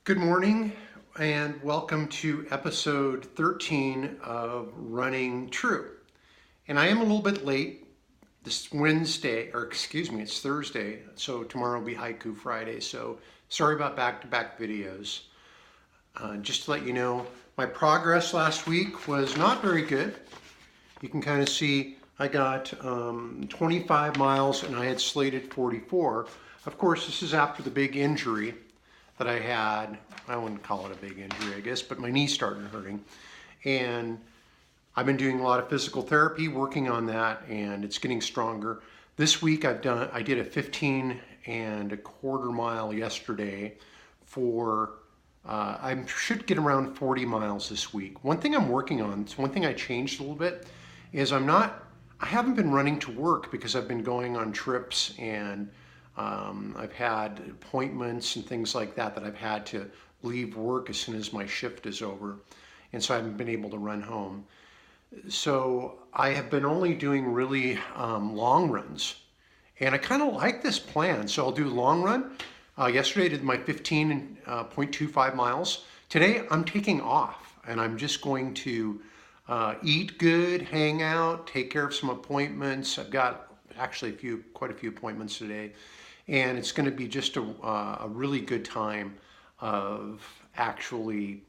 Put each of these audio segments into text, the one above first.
Good morning and welcome to episode 13 of Running True. And I am a little bit late. This Wednesday, or excuse me, it's Thursday, so tomorrow will be Haiku Friday. So sorry about back-to-back videos. Just to let you know, my progress last week was not very good. You can kind of see I got 25 miles and I had slated 44. Of course, this is after the big injury that I had. I wouldn't call it a big injury, I guess, but my knee started hurting. And I've been doing a lot of physical therapy, working on that, and it's getting stronger. This week I did a 15 and a quarter mile yesterday for, I should get around 40 miles this week. One thing I'm working on, one thing I changed a little bit, is I haven't been running to work because I've been going on trips and I've had appointments and things like that I've had to leave work as soon as my shift is over. And so I haven't been able to run home. So I have been only doing really long runs. And I kind of like this plan. So I'll do long run. Yesterday I did my 15.25 miles. Today I'm taking off and I'm just going to eat good, hang out, take care of some appointments. I've got actually quite a few appointments today. And it's going to be just a really good time of actually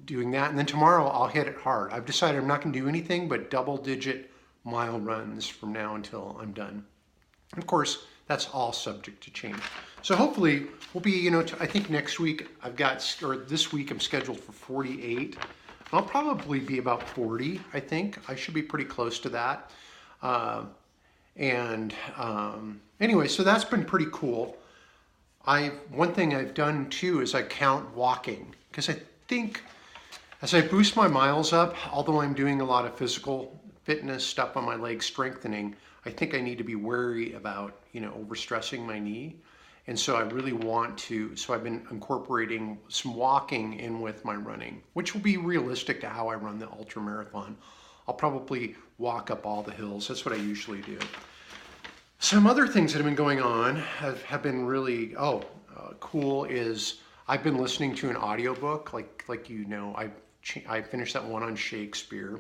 doing that. And then tomorrow I'll hit it hard. I've decided I'm not going to do anything but double-digit mile runs from now until I'm done. And of course, that's all subject to change. So hopefully we'll be, I think next week this week I'm scheduled for 48. I'll probably be about 40, I think. I should be pretty close to that. Anyway, so that's been pretty cool. One thing I've done too is I count walking, because I think as I boost my miles up, although I'm doing a lot of physical fitness stuff on my leg strengthening, I think I need to be wary about, overstressing my knee. And so I really want to, so I've been incorporating some walking in with my running, which will be realistic to how I run the ultra marathon. I'll probably walk up all the hills. That's what I usually do. Some other things that have been going on have been really cool. Is I've been listening to an audiobook, I finished that one on Shakespeare,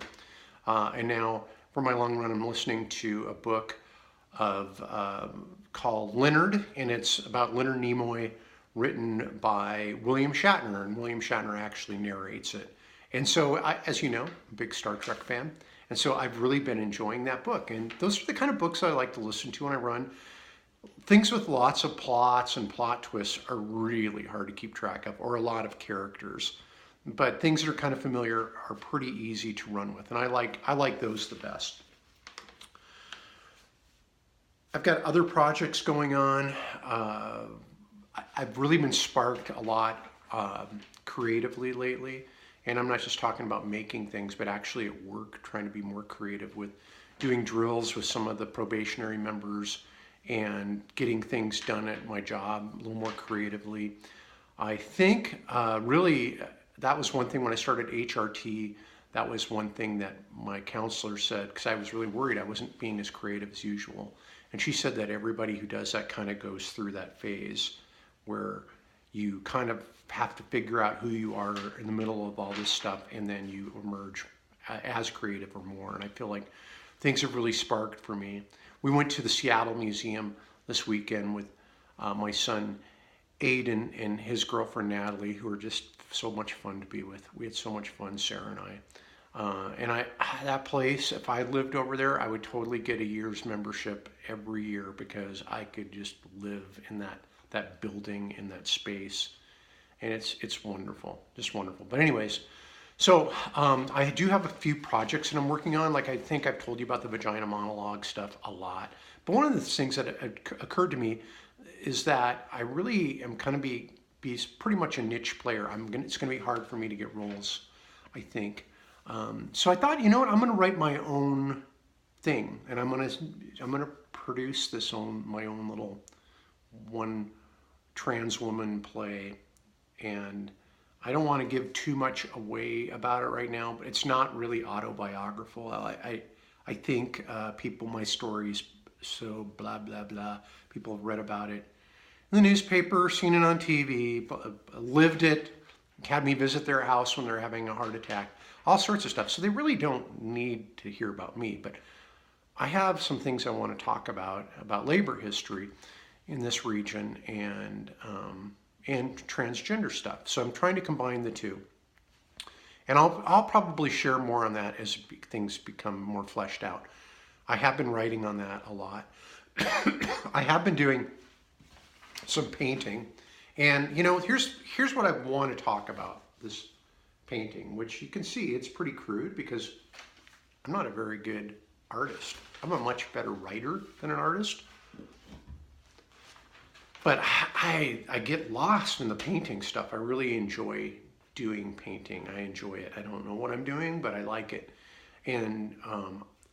and now for my long run I'm listening to a book called Leonard, and it's about Leonard Nimoy, written by William Shatner, and William Shatner actually narrates it. And so, as you know, I'm a big Star Trek fan, and so I've really been enjoying that book. And those are the kind of books I like to listen to when I run. Things with lots of plots and plot twists are really hard to keep track of, or a lot of characters. But things that are kind of familiar are pretty easy to run with, and I like those the best. I've got other projects going on. I've really been sparked a lot creatively lately. And I'm not just talking about making things, but actually at work, trying to be more creative with doing drills with some of the probationary members and getting things done at my job a little more creatively. I think really that was one thing when I started HRT. That was one thing that my counselor said, because I was really worried I wasn't being as creative as usual. And she said that everybody who does that kind of goes through that phase where you kind of have to figure out who you are in the middle of all this stuff, and then you emerge as creative or more. And I feel like things have really sparked for me. We went to the Seattle Museum this weekend with my son Aiden and his girlfriend Natalie, who are just so much fun to be with. We had so much fun, Sarah and I. That place, if I lived over there, I would totally get a year's membership every year, because I could just live in that building, in that space. And it's wonderful, just wonderful. But anyways, so I do have a few projects that I'm working on. Like, I think I've told you about the vagina monologue stuff a lot. But one of the things that occurred to me is that I really am kind of be pretty much a niche player. It's gonna be hard for me to get roles, I think. So I thought, you know what, I'm gonna write my own thing, and I'm gonna produce my own little one trans woman play. And I don't want to give too much away about it right now, but it's not really autobiographical. I think my stories, so blah, blah, blah. People have read about it in the newspaper, seen it on TV, lived it, had me visit their house when they're having a heart attack, all sorts of stuff. So they really don't need to hear about me, but I have some things I want to talk about labor history in this region and transgender stuff. So I'm trying to combine the two. And I'll probably share more on that as things become more fleshed out. I have been writing on that a lot. I have been doing some painting. And here's what I want to talk about, this painting, which you can see it's pretty crude because I'm not a very good artist. I'm a much better writer than an artist. But I get lost in the painting stuff. I really enjoy doing painting. I enjoy it. I don't know what I'm doing, but I like it. And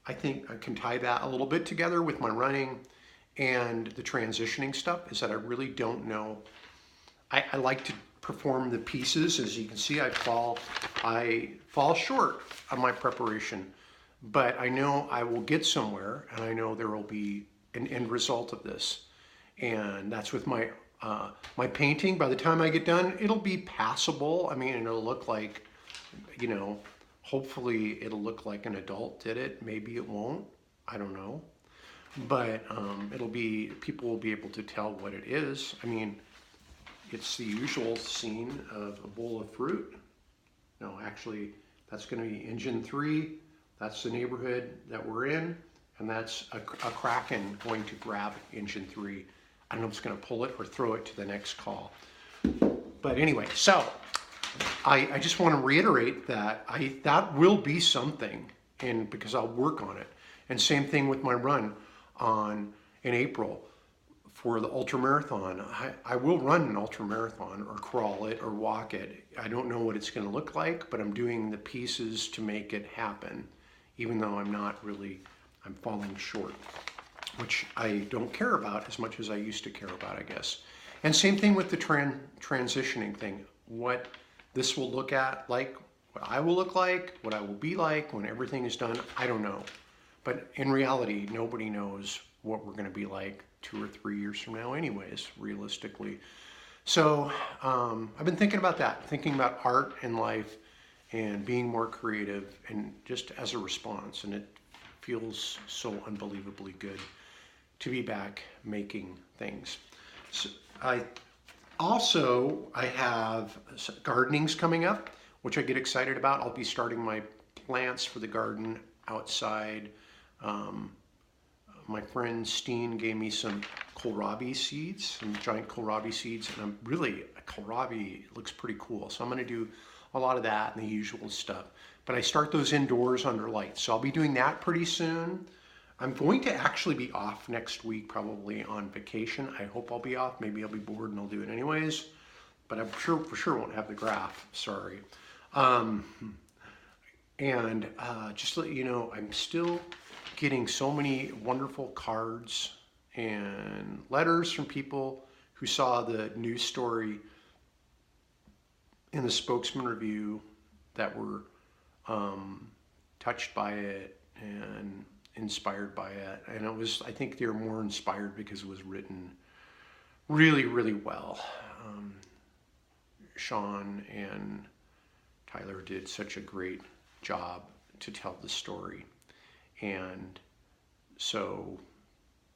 I think I can tie that a little bit together with my running and the transitioning stuff, is that I really don't know. I like to perform the pieces. As you can see, I fall short of my preparation, but I know I will get somewhere, and I know there will be an end result of this. And that's with my my painting. By the time I get done, it'll be passable. I mean, it'll look like, hopefully it'll look like an adult did it. Maybe it won't. I don't know. But people will be able to tell what it is. I mean, it's the usual scene of a bowl of fruit. No, actually, that's going to be Engine 3. That's the neighborhood that we're in. And that's a Kraken going to grab Engine 3. I don't know if it's going to pull it or throw it to the next call. But anyway, so I just want to reiterate that that will be something, and because I'll work on it. And same thing with my run in April for the ultra marathon. I will run an ultra marathon or crawl it or walk it. I don't know what it's going to look like, but I'm doing the pieces to make it happen, even though I'm falling short, which I don't care about as much as I used to care about, I guess. And same thing with the transitioning thing. What this will look like, what I will look like, what I will be like when everything is done, I don't know. But in reality, nobody knows what we're going to be like 2 or 3 years from now anyways, realistically. So I've been thinking about that, thinking about art and life and being more creative, and just as a response. And it feels so unbelievably good to be back making things. So I have gardenings coming up, which I get excited about. I'll be starting my plants for the garden outside. My friend Steen gave me some kohlrabi seeds, some giant kohlrabi seeds, and kohlrabi looks pretty cool. So I'm going to do a lot of that and the usual stuff. But I start those indoors under lights. So I'll be doing that pretty soon. I'm going to actually be off next week, probably on vacation. I hope I'll be off. Maybe I'll be bored and I'll do it anyways. But I'm for sure won't have the graph. Sorry. Just to let you know, I'm still getting so many wonderful cards and letters from people who saw the news story in the Spokesman Review that were touched by it and inspired by it. And I think they were more inspired because it was written really, really well. Sean and Tyler did such a great job to tell the story. And so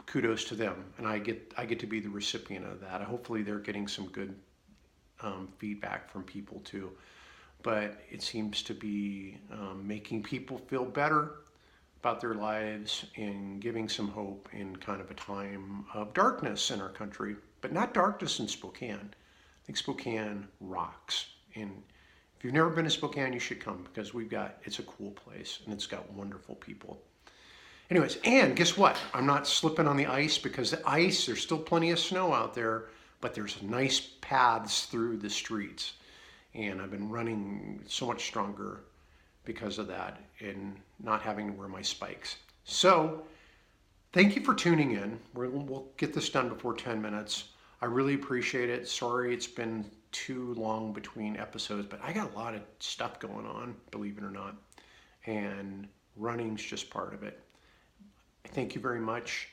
kudos to them. And I get to be the recipient of that. Hopefully they're getting some good feedback from people too. But it seems to be making people feel better about their lives and giving some hope in kind of a time of darkness in our country, but not darkness in Spokane. I think Spokane rocks. And if you've never been to Spokane, you should come, because it's a cool place and it's got wonderful people. Anyways, and guess what? I'm not slipping on the ice, because the ice, there's still plenty of snow out there, but there's nice paths through the streets. And I've been running so much stronger because of that and not having to wear my spikes. So thank you for tuning in. We'll get this done before 10 minutes. I really appreciate it. Sorry it's been too long between episodes, but I got a lot of stuff going on, believe it or not. And running's just part of it. Thank you very much.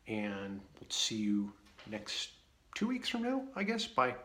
And we'll see you next 2 weeks from now, I guess. Bye.